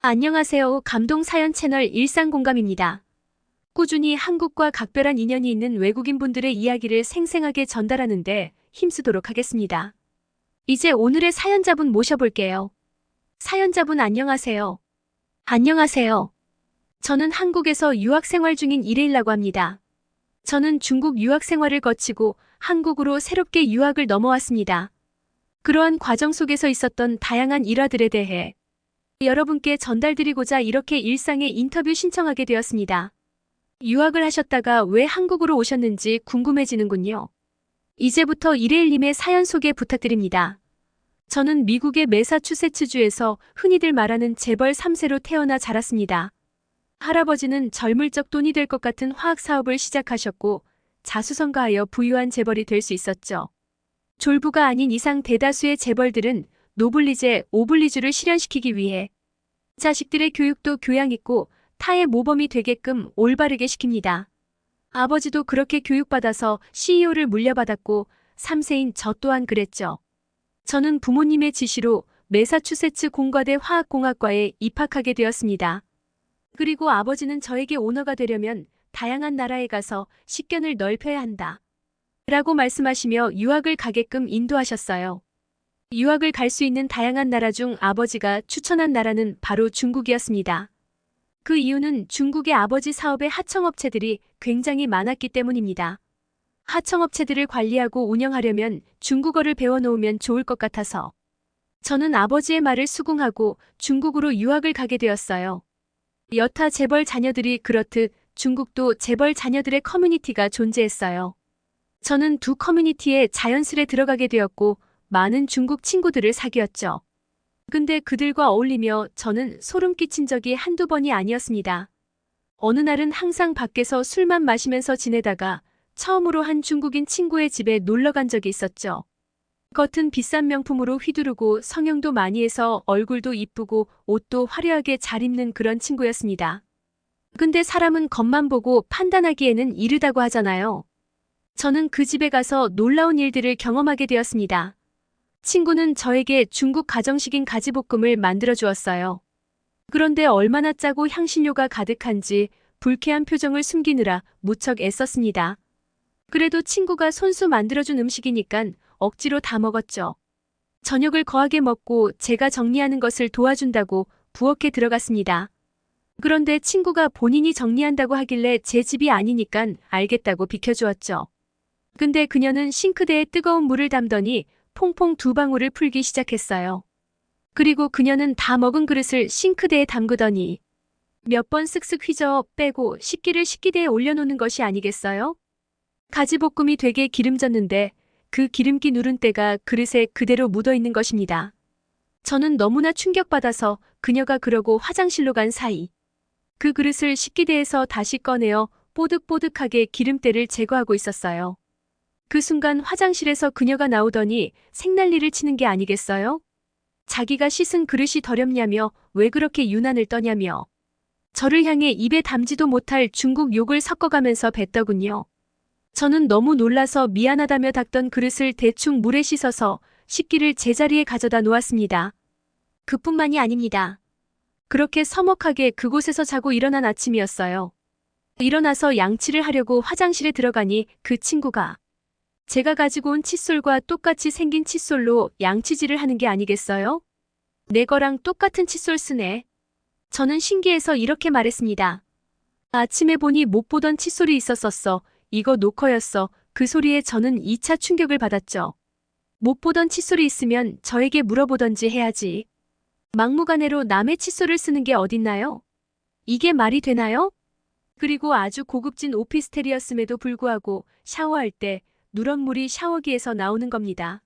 안녕하세요. 감동사연 채널 일상공감입니다. 꾸준히 한국과 각별한 인연이 있는 외국인분들의 이야기를 생생하게 전달하는데 힘쓰도록 하겠습니다. 이제 오늘의 사연자분 모셔볼게요. 사연자분 안녕하세요. 안녕하세요. 저는 한국에서 유학생활 중인 이레일라고 합니다. 저는 중국 유학생활을 거치고 한국으로 새롭게 유학을 넘어왔습니다. 그러한 과정 속에서 있었던 다양한 일화들에 대해 여러분께 전달드리고자 이렇게 일상의 인터뷰 신청하게 되었습니다. 유학을 하셨다가 왜 한국으로 오셨는지 궁금해지는군요. 이제부터 이레일님의 사연 소개 부탁드립니다. 저는 미국의 매사추세츠주에서 흔히들 말하는 재벌 3세로 태어나 자랐습니다. 할아버지는 젊을 적 돈이 될 것 같은 화학 사업을 시작하셨고 자수성가하여 부유한 재벌이 될 수 있었죠. 졸부가 아닌 이상 대다수의 재벌들은 노블리제, 오블리주를 실현시키기 위해 자식들의 교육도 교양 있고 타의 모범이 되게끔 올바르게 시킵니다. 아버지도 그렇게 교육받아서 CEO를 물려받았고 3세인 저 또한 그랬죠. 저는 부모님의 지시로 매사추세츠 공과대 화학공학과에 입학하게 되었습니다. 그리고 아버지는 저에게 오너가 되려면 다양한 나라에 가서 식견을 넓혀야 한다 라고 말씀하시며 유학을 가게끔 인도하셨어요. 유학을 갈 수 있는 다양한 나라 중 아버지가 추천한 나라는 바로 중국이었습니다. 그 이유는 중국의 아버지 사업의 하청업체들이 굉장히 많았기 때문입니다. 하청업체들을 관리하고 운영하려면 중국어를 배워놓으면 좋을 것 같아서 저는 아버지의 말을 수긍하고 중국으로 유학을 가게 되었어요. 여타 재벌 자녀들이 그렇듯 중국도 재벌 자녀들의 커뮤니티가 존재했어요. 저는 두 커뮤니티에 자연스레 들어가게 되었고 많은 중국 친구들을 사귀었죠. 근데 그들과 어울리며 저는 소름 끼친 적이 한두 번이 아니었습니다. 어느 날은 항상 밖에서 술만 마시면서 지내다가 처음으로 한 중국인 친구의 집에 놀러 간 적이 있었죠. 겉은 비싼 명품으로 휘두르고 성형도 많이 해서 얼굴도 이쁘고 옷도 화려하게 잘 입는 그런 친구였습니다. 근데 사람은 겉만 보고 판단하기에는 이르다고 하잖아요. 저는 그 집에 가서 놀라운 일들을 경험하게 되었습니다. 친구는 저에게 중국 가정식인 가지볶음을 만들어 주었어요. 그런데 얼마나 짜고 향신료가 가득한지 불쾌한 표정을 숨기느라 무척 애썼습니다. 그래도 친구가 손수 만들어준 음식이니깐 억지로 다 먹었죠. 저녁을 거하게 먹고 제가 정리하는 것을 도와준다고 부엌에 들어갔습니다. 그런데 친구가 본인이 정리한다고 하길래 제 집이 아니니깐 알겠다고 비켜주었죠. 근데 그녀는 싱크대에 뜨거운 물을 담더니 퐁퐁 두 방울을 풀기 시작했어요. 그리고 그녀는 다 먹은 그릇을 싱크대에 담그더니 몇 번 쓱쓱 휘저어 빼고 식기를 식기대에 올려놓는 것이 아니겠어요? 가지볶음이 되게 기름졌는데 그 기름기 누른 때가 그릇에 그대로 묻어있는 것입니다. 저는 너무나 충격받아서 그녀가 그러고 화장실로 간 사이 그 그릇을 식기대에서 다시 꺼내어 뽀득뽀득하게 기름때를 제거하고 있었어요. 그 순간 화장실에서 그녀가 나오더니 생난리를 치는 게 아니겠어요? 자기가 씻은 그릇이 더럽냐며 왜 그렇게 유난을 떠냐며 저를 향해 입에 담지도 못할 중국 욕을 섞어가면서 뱉더군요. 저는 너무 놀라서 미안하다며 닦던 그릇을 대충 물에 씻어서 식기를 제자리에 가져다 놓았습니다. 그뿐만이 아닙니다. 그렇게 서먹하게 그곳에서 자고 일어난 아침이었어요. 일어나서 양치를 하려고 화장실에 들어가니 그 친구가 제가 가지고 온 칫솔과 똑같이 생긴 칫솔로 양치질을 하는 게 아니겠어요? 내 거랑 똑같은 칫솔 쓰네. 저는 신기해서 이렇게 말했습니다. 아침에 보니 못 보던 칫솔이 있었었어. 이거 노커였어. 그 소리에 저는 2차 충격을 받았죠. 못 보던 칫솔이 있으면 저에게 물어보던지 해야지. 막무가내로 남의 칫솔을 쓰는 게 어딨나요? 이게 말이 되나요? 그리고 아주 고급진 오피스텔이었음에도 불구하고 샤워할 때 누런 물이 샤워기에서 나오는 겁니다.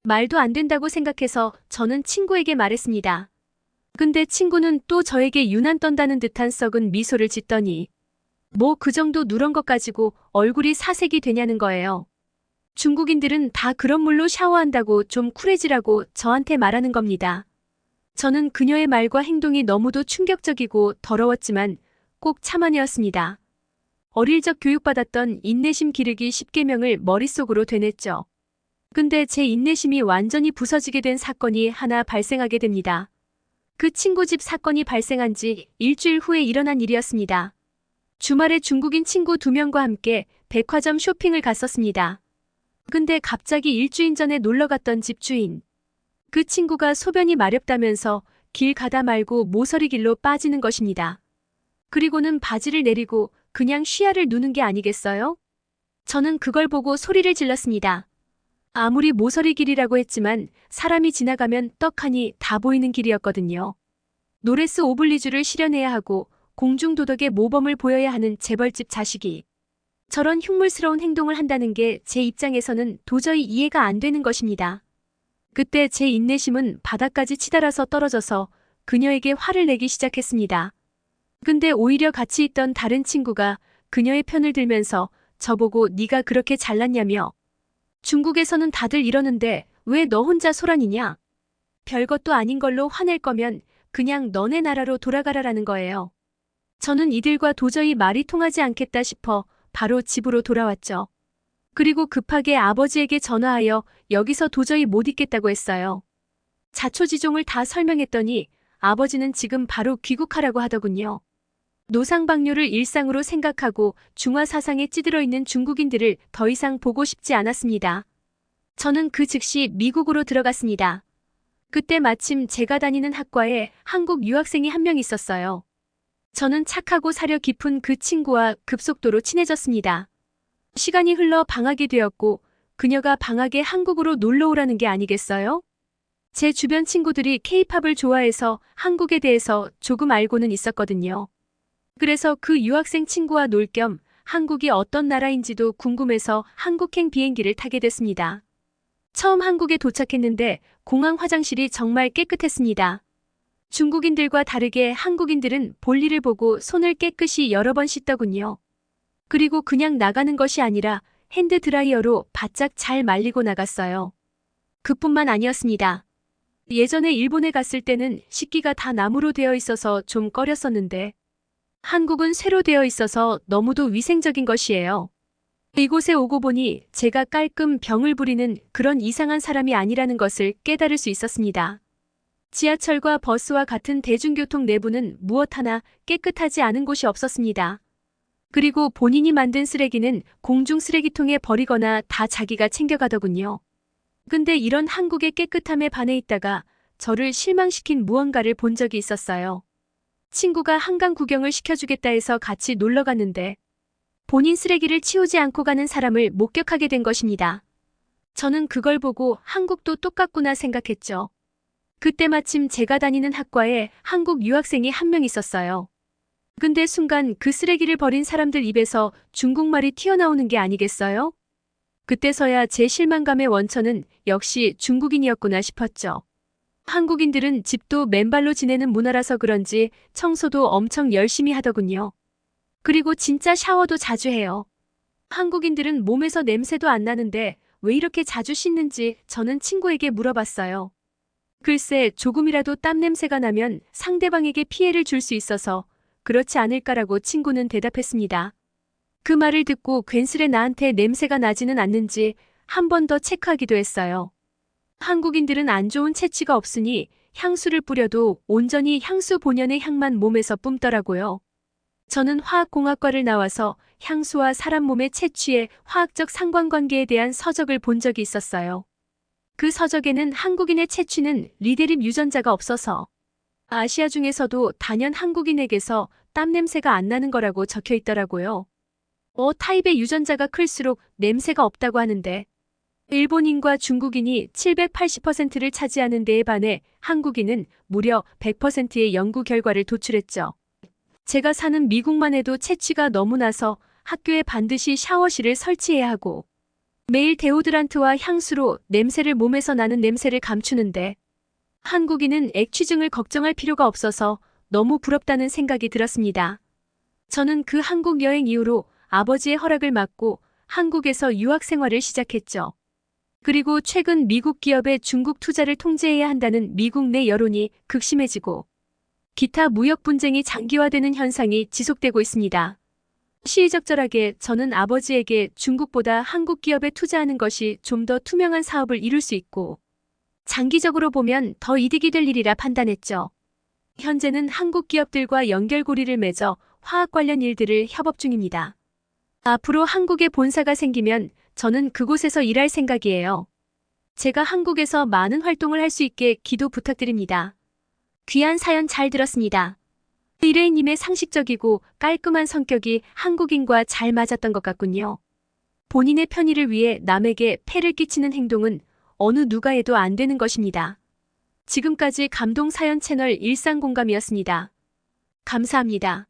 말도 안 된다고 생각해서 저는 친구에게 말했습니다. 근데 친구는 또 저에게 유난 떤다는 듯한 썩은 미소를 짓더니 뭐 그 정도 누런 것 가지고 얼굴이 사색이 되냐는 거예요. 중국인들은 다 그런 물로 샤워한다고 좀 쿨해지라고 저한테 말하는 겁니다. 저는 그녀의 말과 행동이 너무도 충격적이고 더러웠지만 꼭 참아내었습니다. 어릴 적 교육받았던 인내심 기르기 10계명을 머릿속으로 되냈죠. 근데 제 인내심이 완전히 부서지게 된 사건이 하나 발생하게 됩니다. 그 친구 집 사건이 발생한 지 일주일 후에 일어난 일이었습니다. 주말에 중국인 친구 2명과 함께 백화점 쇼핑을 갔었습니다. 근데 갑자기 일주일 전에 놀러 갔던 집주인. 그 친구가 소변이 마렵다면서 길 가다 말고 모서리 길로 빠지는 것입니다. 그리고는 바지를 내리고 그냥 쉬야를 누는 게 아니겠어요? 저는 그걸 보고 소리를 질렀습니다. 아무리 모서리 길이라고 했지만 사람이 지나가면 떡하니 다 보이는 길이었거든요. 노레스 오블리주를 실현해야 하고 공중도덕의 모범을 보여야 하는 재벌집 자식이 저런 흉물스러운 행동을 한다는 게 제 입장에서는 도저히 이해가 안 되는 것입니다. 그때 제 인내심은 바닥까지 치달아서 떨어져서 그녀에게 화를 내기 시작했습니다. 근데 오히려 같이 있던 다른 친구가 그녀의 편을 들면서 저보고 네가 그렇게 잘났냐며 중국에서는 다들 이러는데 왜 너 혼자 소란이냐? 별것도 아닌 걸로 화낼 거면 그냥 너네 나라로 돌아가라라는 거예요. 저는 이들과 도저히 말이 통하지 않겠다 싶어 바로 집으로 돌아왔죠. 그리고 급하게 아버지에게 전화하여 여기서 도저히 못 있겠다고 했어요. 자초지종을 다 설명했더니 아버지는 지금 바로 귀국하라고 하더군요. 노상방뇨를 일상으로 생각하고 중화 사상에 찌들어 있는 중국인들을 더 이상 보고 싶지 않았습니다. 저는 그 즉시 미국으로 들어갔습니다. 그때 마침 제가 다니는 학과에 한국 유학생이 한 명 있었어요. 저는 착하고 사려 깊은 그 친구와 급속도로 친해졌습니다. 시간이 흘러 방학이 되었고 그녀가 방학에 한국으로 놀러 오라는 게 아니겠어요? 제 주변 친구들이 케이팝을 좋아해서 한국에 대해서 조금 알고는 있었거든요. 그래서 그 유학생 친구와 놀 겸 한국이 어떤 나라인지도 궁금해서 한국행 비행기를 타게 됐습니다. 처음 한국에 도착했는데 공항 화장실이 정말 깨끗했습니다. 중국인들과 다르게 한국인들은 볼일을 보고 손을 깨끗이 여러 번 씻더군요. 그리고 그냥 나가는 것이 아니라 핸드드라이어로 바짝 잘 말리고 나갔어요. 그뿐만 아니었습니다. 예전에 일본에 갔을 때는 식기가 다 나무로 되어 있어서 좀 꺼렸었는데 한국은 쇠로 되어 있어서 너무도 위생적인 것이에요. 이곳에 오고 보니 제가 깔끔 병을 부리는 그런 이상한 사람이 아니라는 것을 깨달을 수 있었습니다. 지하철과 버스와 같은 대중교통 내부는 무엇 하나 깨끗하지 않은 곳이 없었습니다. 그리고 본인이 만든 쓰레기는 공중 쓰레기통에 버리거나 다 자기가 챙겨가더군요. 근데 이런 한국의 깨끗함에 반해 있다가 저를 실망시킨 무언가를 본 적이 있었어요. 친구가 한강 구경을 시켜주겠다 해서 같이 놀러 갔는데 본인 쓰레기를 치우지 않고 가는 사람을 목격하게 된 것입니다. 저는 그걸 보고 한국도 똑같구나 생각했죠. 그때 마침 제가 다니는 학과에 한국 유학생이 한 명 있었어요. 근데 순간 그 쓰레기를 버린 사람들 입에서 중국말이 튀어나오는 게 아니겠어요? 그때서야 제 실망감의 원천은 역시 중국인이었구나 싶었죠. 한국인들은 집도 맨발로 지내는 문화라서 그런지 청소도 엄청 열심히 하더군요. 그리고 진짜 샤워도 자주 해요. 한국인들은 몸에서 냄새도 안 나는데 왜 이렇게 자주 씻는지 저는 친구에게 물어봤어요. 글쎄 조금이라도 땀 냄새가 나면 상대방에게 피해를 줄 수 있어서 그렇지 않을까라고 친구는 대답했습니다. 그 말을 듣고 괜스레 나한테 냄새가 나지는 않는지 한 번 더 체크하기도 했어요. 한국인들은 안 좋은 체취가 없으니 향수를 뿌려도 온전히 향수 본연의 향만 몸에서 뿜더라고요. 저는 화학공학과를 나와서 향수와 사람 몸의 체취의 화학적 상관관계에 대한 서적을 본 적이 있었어요. 그 서적에는 한국인의 체취는 리데립 유전자가 없어서 아시아 중에서도 단연 한국인에게서 땀 냄새가 안 나는 거라고 적혀 있더라고요. 타입의 유전자가 클수록 냄새가 없다고 하는데 일본인과 중국인이 780%를 차지하는 데에 반해 한국인은 무려 100%의 연구 결과를 도출했죠. 제가 사는 미국만 해도 체취가 너무 나서 학교에 반드시 샤워실을 설치해야 하고 매일 데오드란트와 향수로 냄새를 몸에서 나는 냄새를 감추는데 한국인은 액취증을 걱정할 필요가 없어서 너무 부럽다는 생각이 들었습니다. 저는 그 한국 여행 이후로 아버지의 허락을 받고 한국에서 유학 생활을 시작했죠. 그리고 최근 미국 기업의 중국 투자를 통제해야 한다는 미국 내 여론이 극심해지고 기타 무역 분쟁이 장기화되는 현상이 지속되고 있습니다. 시의적절하게 저는 아버지에게 중국보다 한국 기업에 투자하는 것이 좀 더 투명한 사업을 이룰 수 있고 장기적으로 보면 더 이득이 될 일이라 판단했죠. 현재는 한국 기업들과 연결고리를 맺어 화학 관련 일들을 협업 중입니다. 앞으로 한국에 본사가 생기면 저는 그곳에서 일할 생각이에요. 제가 한국에서 많은 활동을 할 수 있게 기도 부탁드립니다. 귀한 사연 잘 들었습니다. 의뢰인님의 상식적이고 깔끔한 성격이 한국인과 잘 맞았던 것 같군요. 본인의 편의를 위해 남에게 폐를 끼치는 행동은 어느 누가 해도 안 되는 것입니다. 지금까지 감동 사연 채널 일상공감이었습니다. 감사합니다.